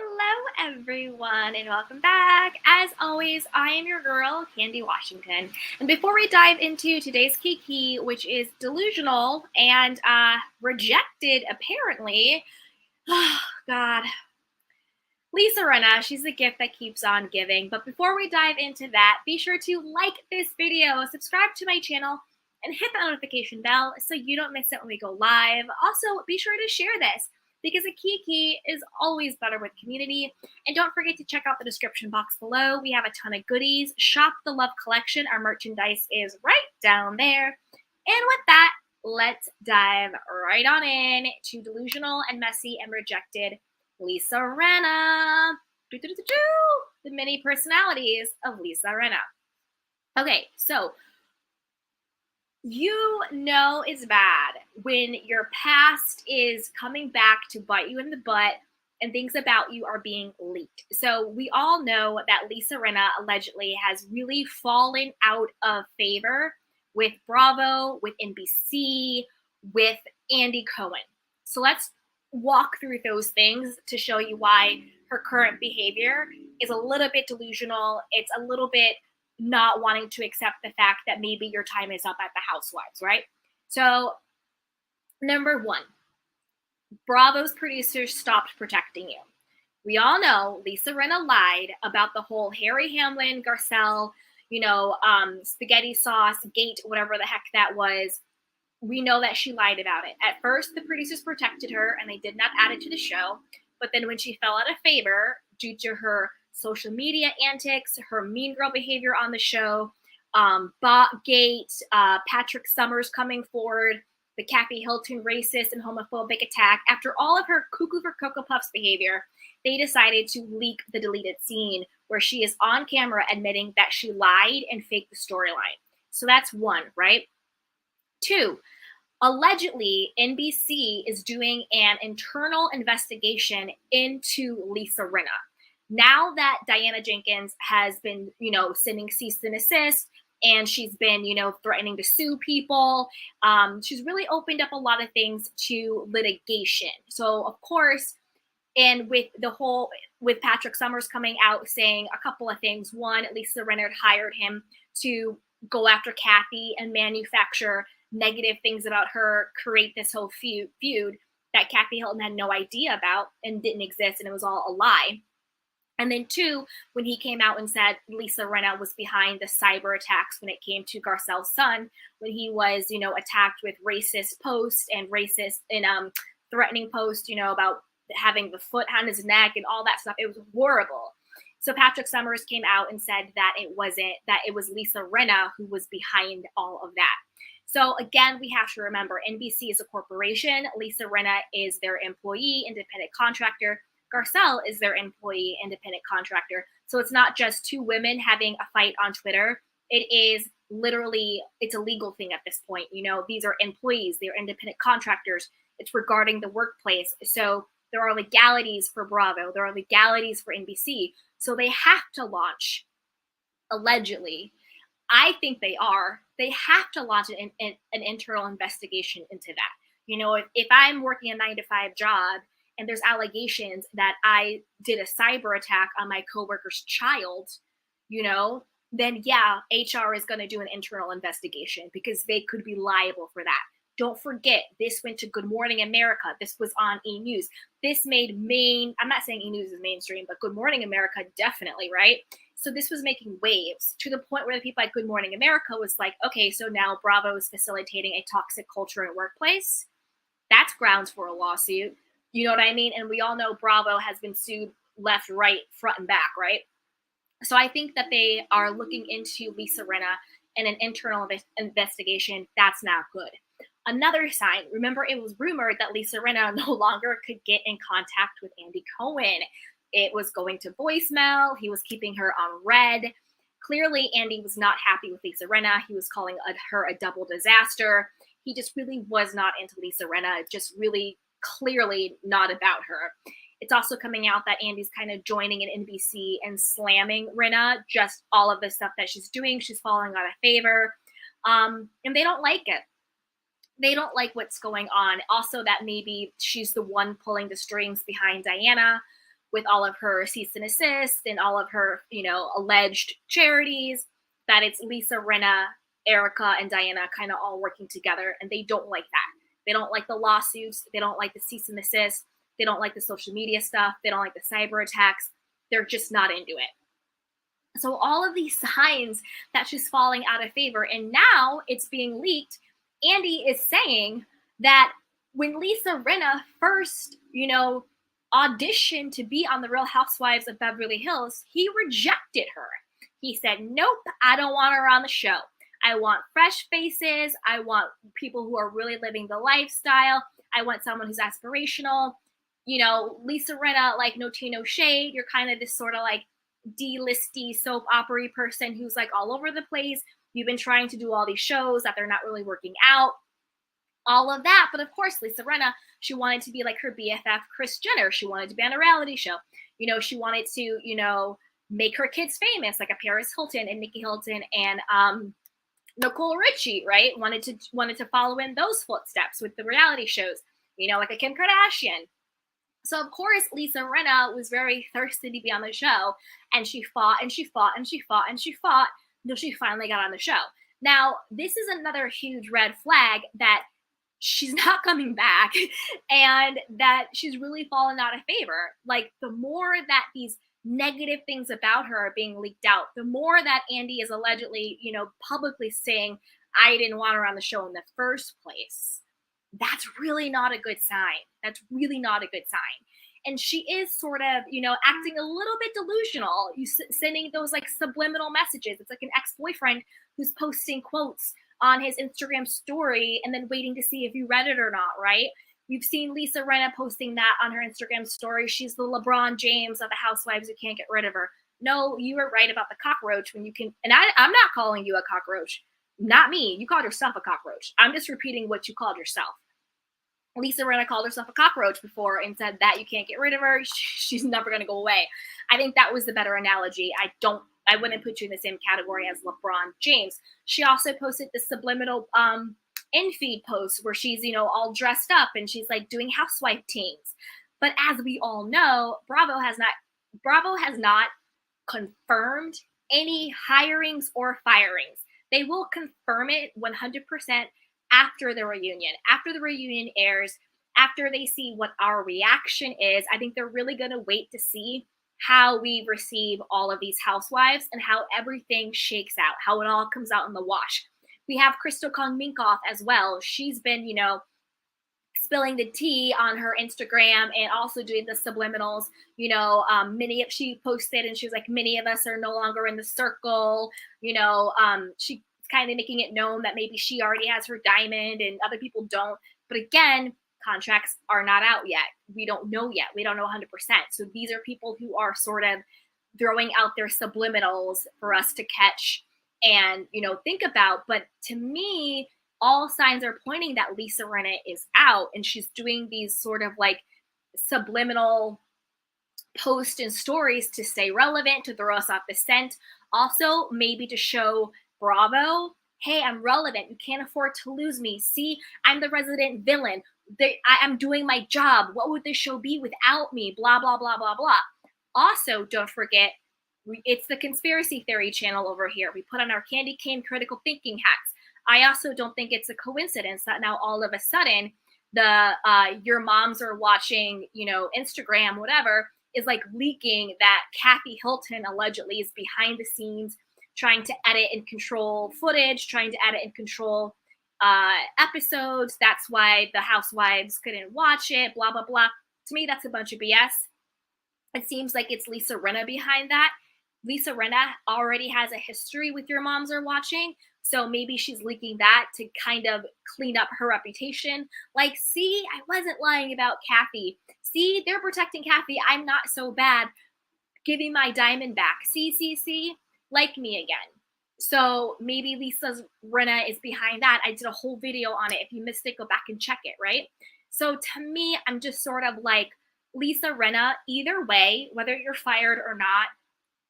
Hello, everyone, and welcome back. As always, I am your girl, Candy Washington. And before we dive into today's Kiki, which is delusional and rejected, apparently, oh, God. Lisa Rinna, she's the gift that keeps on giving. But before we dive into that, be sure to like this video, subscribe to my channel, and hit the notification bell so you don't miss it when we go live. Also, be sure to share this, because a Kiki is always better with community. And don't forget to check out the description box below. We have a ton of goodies. Shop the Love Collection. Our merchandise is right down there. And with that, let's dive right on in to delusional and messy and rejected Lisa Rinna. The many personalities of Lisa Rinna. Okay, so you know it's bad when your past is coming back to bite you in the butt and things about you are being leaked. So we all know that Lisa Rinna allegedly has really fallen out of favor with Bravo, with NBC, with Andy Cohen. So let's walk through those things to show you why her current behavior is a little bit delusional. It's a little bit not wanting to accept the fact that maybe your time is up at the housewives, right? So, number one, Bravo's producers stopped protecting you. We all know Lisa Rinna lied about the whole Harry Hamlin, Garcelle, spaghetti sauce, gate, whatever the heck that was. We know that she lied about it. At first, the producers protected her and they did not add it to the show. But then when she fell out of favor due to her social media antics, her mean girl behavior on the show, Botgate, Patrick Summers coming forward, the Kathy Hilton racist and homophobic attack, after all of her cuckoo for Cocoa Puffs behavior, they decided to leak the deleted scene where she is on camera admitting that she lied and faked the storyline. So that's one, right? Two, allegedly, NBC is doing an internal investigation into Lisa Rinna. Now that Diana Jenkins has been, sending cease and desist, and she's been, threatening to sue people, she's really opened up a lot of things to litigation. So, of course, and with Patrick Summers coming out saying a couple of things. One, Lisa Rinna hired him to go after Kathy and manufacture negative things about her, create this whole feud that Kathy Hilton had no idea about and didn't exist, and it was all a lie. And then two, when he came out and said Lisa Rinna was behind the cyber attacks when it came to Garcelle's son, when he was, attacked with racist posts and racist and threatening posts, about having the foot on his neck and all that stuff. It was horrible. So Patrick Summers came out and said that it was Lisa Rinna who was behind all of that. So again, we have to remember NBC is a corporation. Lisa Rinna is their employee, independent contractor. Garcelle is their employee, independent contractor. So it's not just two women having a fight on Twitter. It is literally, it's a legal thing at this point. These are employees, they're independent contractors. It's regarding the workplace. So there are legalities for Bravo. There are legalities for NBC. So they have to launch, allegedly, I think they have to launch an internal investigation into that. If I'm working a 9-to-5 job and there's allegations that I did a cyber attack on my coworker's child, then yeah, HR is going to do an internal investigation because they could be liable for that. Don't forget, this went to Good Morning America. This was on E! News. This made I'm not saying E! News is mainstream, but Good Morning America definitely, right? So this was making waves to the point where the people at Good Morning America was like, okay, so now Bravo is facilitating a toxic culture in workplace. That's grounds for a lawsuit. You know what I mean? And we all know Bravo has been sued left, right, front, and back, right? So I think that they are looking into Lisa Rinna and an internal investigation. That's not good. Another sign, remember, it was rumored that Lisa Rinna no longer could get in contact with Andy Cohen. It was going to voicemail. He was keeping her on red. Clearly, Andy was not happy with Lisa Rinna. He was calling her a double disaster. He just really was not into Lisa Rinna. Just really clearly not about her. It's also coming out that Andy's kind of joining an NBC and slamming Rinna, just all of the stuff that she's doing. She's falling out of favor. And they don't like it. They don't like what's going on. Also, that maybe she's the one pulling the strings behind Diana. with all of her cease and assist and all of her, alleged charities, that it's Lisa, Rinna, Erica, and Diana kind of all working together, and they don't like that. They don't like the lawsuits. They don't like the cease and desist. They don't like the social media stuff. They don't like the cyber attacks. They're just not into it. So all of these signs that she's falling out of favor, and now it's being leaked. Andy is saying that when Lisa Rinna first, auditioned to be on The Real Housewives of Beverly Hills, he rejected her. He said, nope, I don't want her on the show. I want fresh faces. I want people who are really living the lifestyle. I want someone who's aspirational. Lisa Rinna, like, no tea, no shade. You're kind of this sort of like D-listy soap opera person who's like all over the place. You've been trying to do all these shows that they're not really working out. All of that. But of course, Lisa Rinna, she wanted to be like her BFF, Kris Jenner. She wanted to be on a reality show. She wanted to, make her kids famous, like a Paris Hilton and Nikki Hilton and Nicole Richie, right? Wanted to follow in those footsteps with the reality shows, like a Kim Kardashian. So of course, Lisa Rinna was very thirsty to be on the show, and she fought and she fought and she fought and she fought until she finally got on the show. Now, this is another huge red flag that she's not coming back and that she's really fallen out of favor. Like, the more that these negative things about her are being leaked out, the more that Andy is allegedly, publicly saying, I didn't want her on the show in the first place. That's really not a good sign. That's really not a good sign. And she is sort of, acting a little bit delusional. Sending those like subliminal messages. It's like an ex-boyfriend who's posting quotes on his Instagram story and then waiting to see if you read it or not, right? We've seen Lisa Rinna posting that on her Instagram story. She's the LeBron James of the housewives who can't get rid of her. No, you were right about the cockroach when you can. And I'm not calling you a cockroach. Not me. You called yourself a cockroach. I'm just repeating what you called yourself. Lisa Rinna called herself a cockroach before and said that you can't get rid of her. She's never going to go away. I think that was the better analogy. I wouldn't put you in the same category as LeBron James. She also posted the subliminal in-feed post where she's, all dressed up and she's like doing housewife teams. But as we all know, Bravo has not confirmed any hirings or firings. They will confirm it 100% after the reunion. After the reunion airs, after they see what our reaction is, I think they're really going to wait to see how we receive all of these housewives and how everything shakes out, how it all comes out in the wash. We have Crystal Kong Minkoff as well. She's been, spilling the tea on her Instagram and also doing the subliminals. She posted and she was like, many of us are no longer in the circle. She's kind of making it known that maybe she already has her diamond and other people don't. But again, contracts are not out yet. We don't know yet. We don't know 100%. So these are people who are sort of throwing out their subliminals for us to catch and, think about. But to me, all signs are pointing that Lisa Rinna is out and she's doing these sort of like subliminal posts and stories to stay relevant, to throw us off the scent. Also, maybe to show Bravo, hey, I'm relevant. You can't afford to lose me. See, I'm the resident villain. I'm doing my job. What would this show be without me? Blah, blah, blah, blah, blah. Also, don't forget, it's the conspiracy theory channel over here. We put on our candy cane critical thinking hats. I also don't think it's a coincidence that now all of a sudden the your moms are watching, Instagram, whatever, is like leaking that Kathy Hilton allegedly is behind the scenes trying to edit and control footage, trying to edit and control episodes. That's why the housewives couldn't watch it, blah, blah, blah. To me, that's a bunch of BS. It seems like it's Lisa Rinna behind that. Lisa Rinna already has a history with Your Moms Are Watching, so maybe she's leaking that to kind of clean up her reputation. Like, see, I wasn't lying about Kathy. See, they're protecting Kathy. I'm not so bad. Giving my diamond back. See, like me again. So maybe Lisa Rinna is behind that. I did a whole video on it. If you missed it, go back and check it, right? So to me, I'm just sort of like, Lisa Rinna, either way, whether you're fired or not,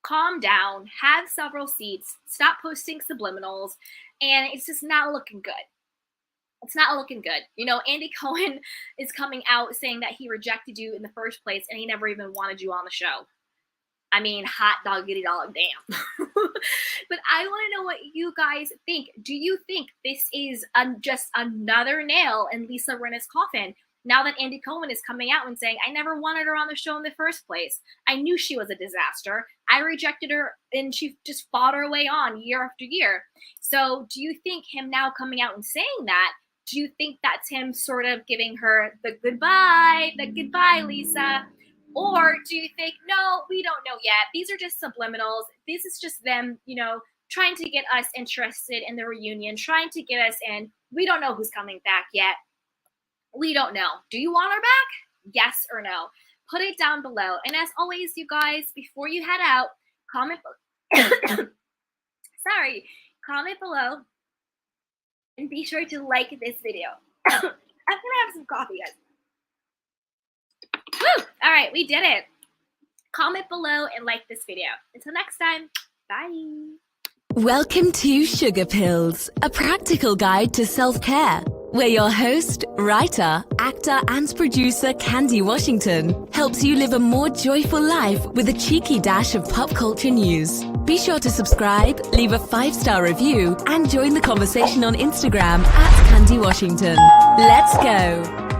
calm down, have several seats, stop posting subliminals, and it's just not looking good. It's not looking good. You know, Andy Cohen is coming out saying that he rejected you in the first place and he never even wanted you on the show. I mean, hot doggity dog damn. But I want to know what you guys think. Do you think this is just another nail in Lisa Rinna's coffin? Now that Andy Cohen is coming out and saying, I never wanted her on the show in the first place. I knew she was a disaster. I rejected her and she just fought her way on year after year. So do you think him now coming out and saying that, do you think that's him sort of giving her the goodbye, Lisa? Or do you think, no, we don't know yet. These are just subliminals. This is just them, you know, trying to get us interested in the reunion, trying to get us in. We don't know who's coming back yet. We don't know. Do you want her back? Yes or no? Put it down below. And as always, you guys, before you head out, comment comment below and be sure to like this video. I'm gonna have some coffee, guys. Woo! All right, we did it. Comment below and like this video. Until next time, bye. Welcome to Sugar Pills, a practical guide to self-care, where your host, writer, actor, and producer Candy Washington helps you live a more joyful life with a cheeky dash of pop culture news. Be sure to subscribe, leave a 5-star review, and join the conversation on Instagram @Candy Washington. Let's go.